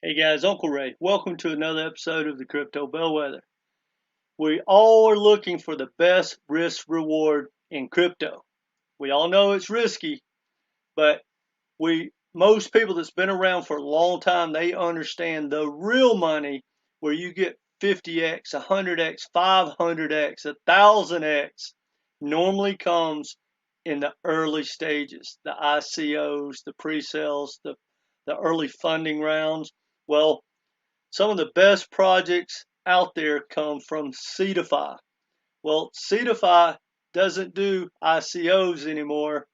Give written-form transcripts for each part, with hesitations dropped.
Hey guys, Uncle Ray. Welcome to another episode of the Crypto Bellwether. We all are looking for the best risk reward in crypto. We all know it's risky, but most people that's been around for a long time, they understand the real money where you get 50x, 100x, 500x, 1000x normally comes in the early stages, the ICOs, the pre-sales, the early funding rounds. Well, some of the best projects out there come from Seedify. Well, Seedify doesn't do ICOs anymore.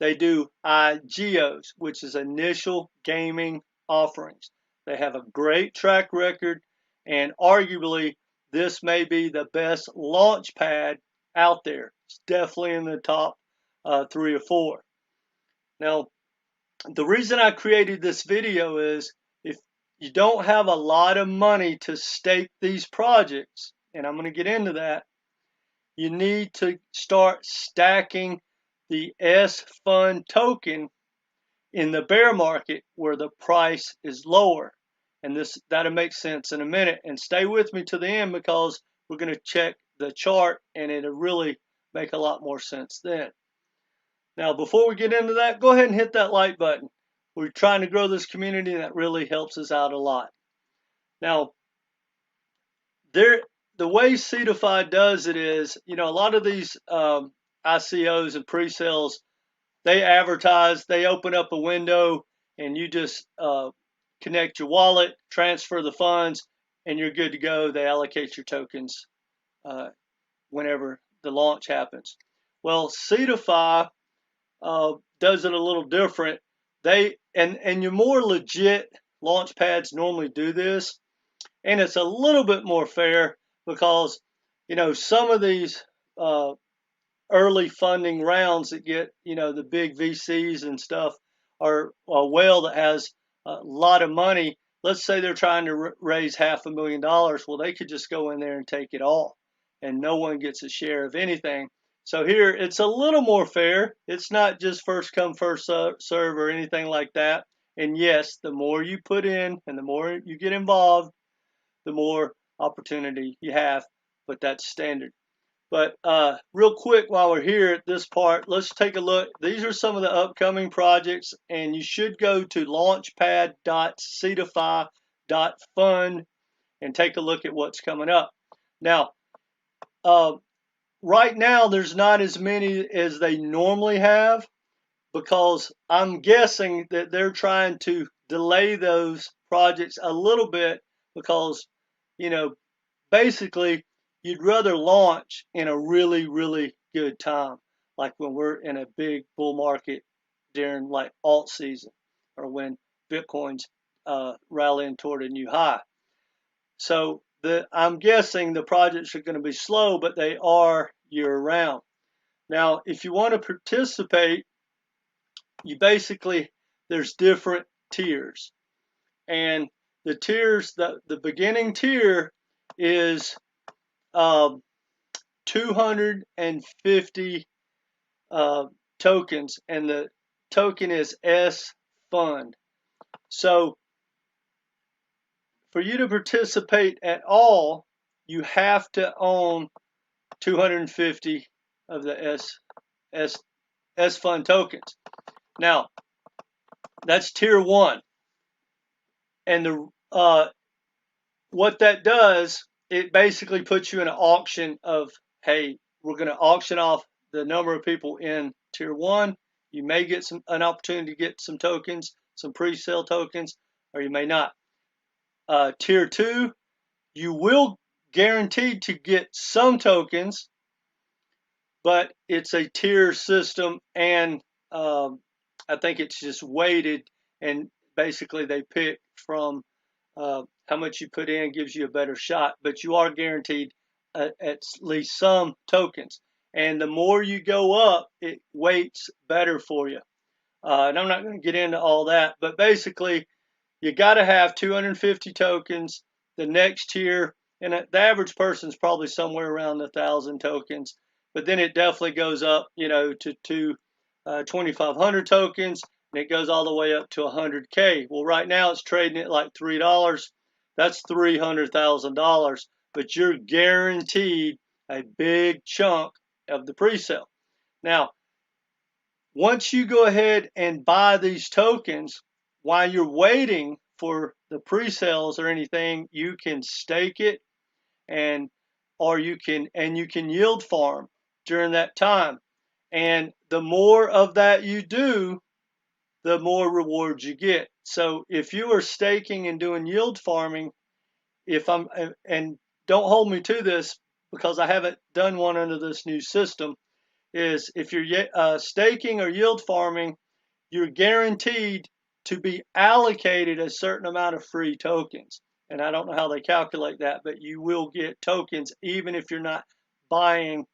They do IGOs, which is initial gaming offerings. They have a great track record, and arguably, this may be the best launch pad out there. It's definitely in the top 3 or 4. Now, the reason I created this video is if you don't have a lot of money to stake these projects, and I'm going to get into that, you need to start stacking the SFUND token in the bear market where the price is lower. And that'll make sense in a minute. And stay with me to the end because we're going to check the chart and it'll really make a lot more sense then. Now, before we get into that, go ahead and hit that like button. We're trying to grow this community and that really helps us out a lot. Now, the way Seedify does it is, a lot of these ICOs and pre-sales, they advertise, they open up a window, and you just connect your wallet, transfer the funds, and you're good to go. They allocate your tokens whenever the launch happens. Well, Seedify does it a little different. And your more legit launch pads normally do this, and it's a little bit more fair because some of these early funding rounds that get the big VCs and stuff are a whale that has a lot of money. Let's say they're trying to raise $500,000. Well, they could just go in there and take it all, and no one gets a share of anything. So here it's a little more fair. It's not just first come first serve or anything like that. And yes, the more you put in and the more you get involved, the more opportunity you have, but that's standard. But real quick, while we're here at this part, let's take a look. These are some of the upcoming projects, and you should go to launchpad.seedify.fund and take a look at what's coming up. Now, right now, there's not as many as they normally have because I'm guessing that they're trying to delay those projects a little bit because, basically, you'd rather launch in a really, really good time, like when we're in a big bull market during like alt season or when Bitcoin's rallying toward a new high. So I'm guessing the projects are going to be slow, but they are year round. Now, if you want to participate, there's different tiers. And the tiers, the beginning tier is 250 tokens, and the token is SFUND. So for you to participate at all, you have to own 250 of the SFUND tokens. Now, that's tier 1. And what that does, it basically puts you in an auction of, hey, we're going to auction off the number of people in tier 1. You may get an opportunity to get some tokens, some pre-sale tokens, or you may not. Tier 2, you will guaranteed to get some tokens, but it's a tier system, and I think it's just weighted, and basically they pick from how much you put in gives you a better shot, but you are guaranteed at least some tokens. And the more you go up, it weights better for you. And I'm not going to get into all that, but basically, you got to have 250 tokens. The next tier, and the average person is probably somewhere around 1,000 tokens, but then it definitely goes up, to 2,500 tokens, and it goes all the way up to 100K. Well, right now it's trading at like $3. That's $300,000, but you're guaranteed a big chunk of the pre-sale. Now, once you go ahead and buy these tokens, while you're waiting for the pre-sales or anything, you can stake it and you can yield farm during that time. And the more of that you do, the more rewards you get. So if you are staking and doing yield farming, and don't hold me to this because I haven't done one under this new system, is if you're staking or yield farming, you're guaranteed to be allocated a certain amount of free tokens. And I don't know how they calculate that, but you will get tokens even if you're not buying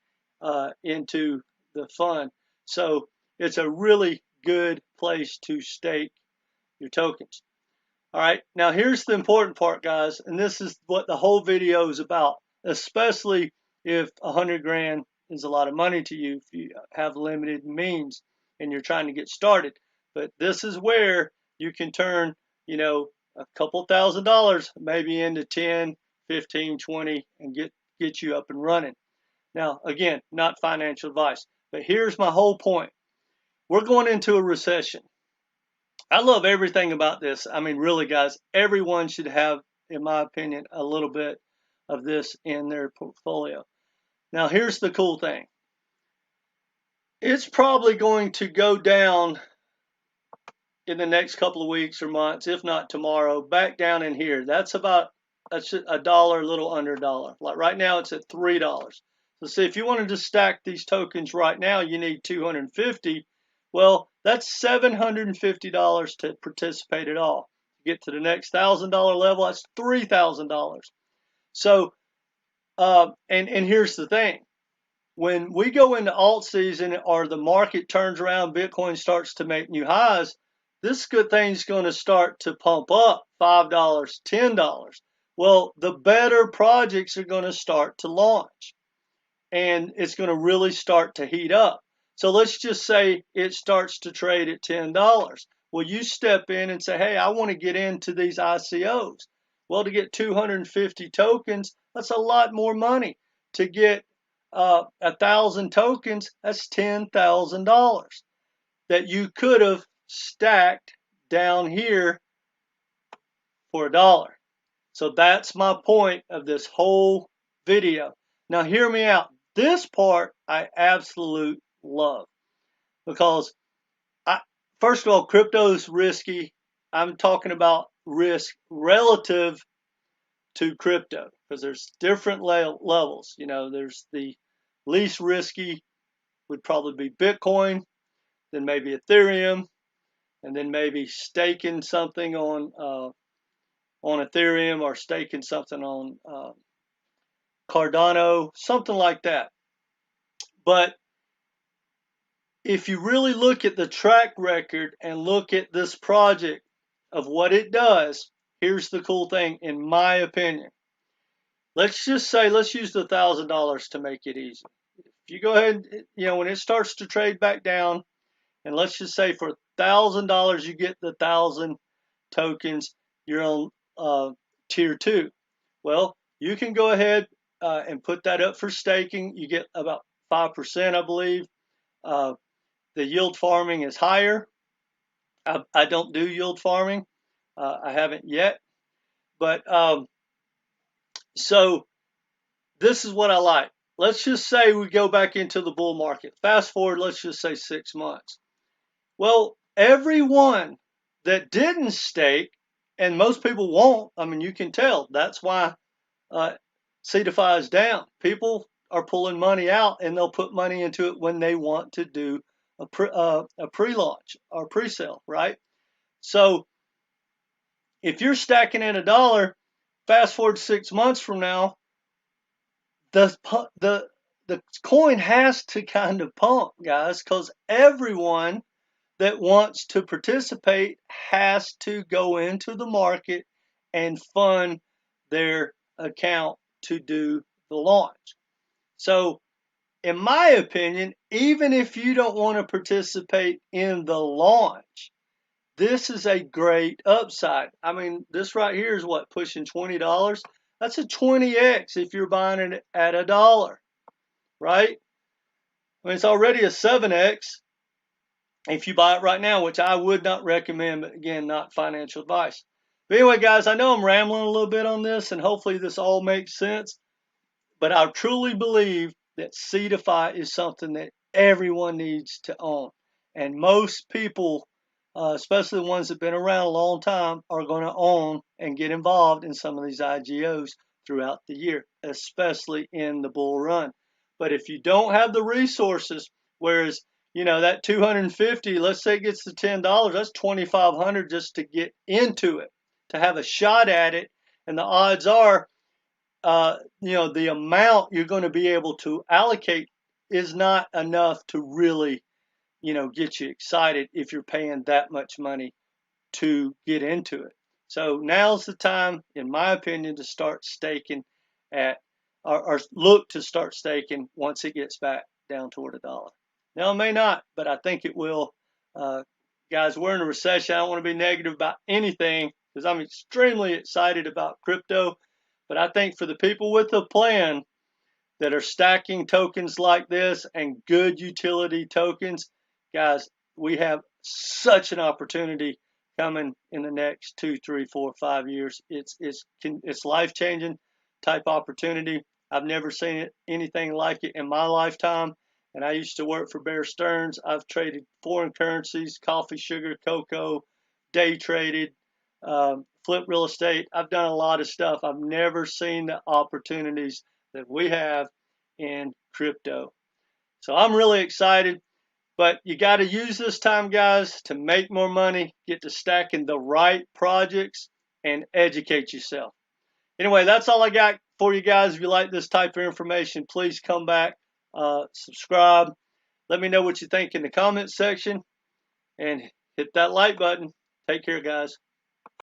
into the fund. So it's a really good place to stake your tokens. All right, now here's the important part, guys, and this is what the whole video is about, especially if 100 grand is a lot of money to you if you have limited means and you're trying to get started. But this is where you can turn, a couple $1,000s maybe into 10, 15, 20 and get you up and running. Now, again, not financial advice, but here's my whole point. We're going into a recession. I love everything about this. I mean, really, guys, everyone should have, in my opinion, a little bit of this in their portfolio. Now, here's the cool thing. It's probably going to go down in the next couple of weeks or months, if not tomorrow, back down in here. That's a dollar, a little under a dollar. Like right now, it's at $3. So see, if you wanted to stack these tokens right now, you need 250. Well, that's $750 to participate at all. To get to the next $1,000 level, that's $3,000. So, and here's the thing. When we go into alt season or the market turns around, Bitcoin starts to make new highs, this good thing's going to start to pump up $5, $10. Well, the better projects are going to start to launch and it's going to really start to heat up. So let's just say it starts to trade at $10. Well, you step in and say, hey, I want to get into these ICOs. Well, to get 250 tokens, that's a lot more money. To get 1,000 tokens, that's $10,000 that you could have stacked down here for $1. So that's my point of this whole video. Now hear me out. This part I absolutely love because first of all, crypto is risky. I'm talking about risk relative to crypto because there's different levels. There's the least risky would probably be Bitcoin, then maybe Ethereum, and then maybe staking something on Ethereum or staking something on Cardano, something like that. But if you really look at the track record and look at this project of what it does, here's the cool thing, in my opinion. Let's just say, let's use the $1,000 to make it easy. If you go ahead, when it starts to trade back down, and let's just say for $1,000 you get the 1,000 tokens, you're on tier 2. Well, you can go ahead and put that up for staking. You get about 5%, I believe. The yield farming is higher. I don't do yield farming. I haven't yet. But so this is what I like. Let's just say we go back into the bull market. Fast forward, let's just say 6 months. Well, everyone that didn't stake, and most people won't, I mean, you can tell. That's why Seedify is down. People are pulling money out, and they'll put money into it when they want to do a pre-launch or pre-sale, right? So if you're stacking in $1, fast forward 6 months from now, the coin has to kind of pump, guys, because everyone that wants to participate has to go into the market and fund their account to do the launch. So in my opinion, even if you don't want to participate in the launch, this is a great upside. I mean, this right here is what, pushing $20? That's a 20x if you're buying it at $1, right? I mean, it's already a 7x if you buy it right now, which I would not recommend, but again, not financial advice. But anyway, guys, I know I'm rambling a little bit on this, and hopefully this all makes sense. But I truly believe that Seedify is something that everyone needs to own. And most people, especially the ones that have been around a long time, are going to own and get involved in some of these IGOs throughout the year, especially in the bull run. But if you don't have the resources, whereas that 250, let's say it gets to $10, that's 2,500 just to get into it, to have a shot at it, and the odds are the amount you're going to be able to allocate is not enough to really, get you excited if you're paying that much money to get into it. So now's the time, in my opinion, to start staking or look to start staking once it gets back down toward $1. Now, it may not, but I think it will. Guys, we're in a recession. I don't want to be negative about anything because I'm extremely excited about crypto. But I think for the people with a plan that are stacking tokens like this and good utility tokens, guys, we have such an opportunity coming in the next 2, 3, 4, 5 years. It's life-changing type opportunity. I've never seen anything like it in my lifetime. And I used to work for Bear Stearns. I've traded foreign currencies, coffee, sugar, cocoa, day traded, flip real estate. I've done a lot of stuff. I've never seen the opportunities that we have in crypto. So I'm really excited, but you got to use this time, guys, to make more money, get to stacking the right projects, and educate yourself. Anyway, that's all I got for you guys. If you like this type of information, please come back, subscribe. Let me know what you think in the comments section, and hit that like button. Take care, guys.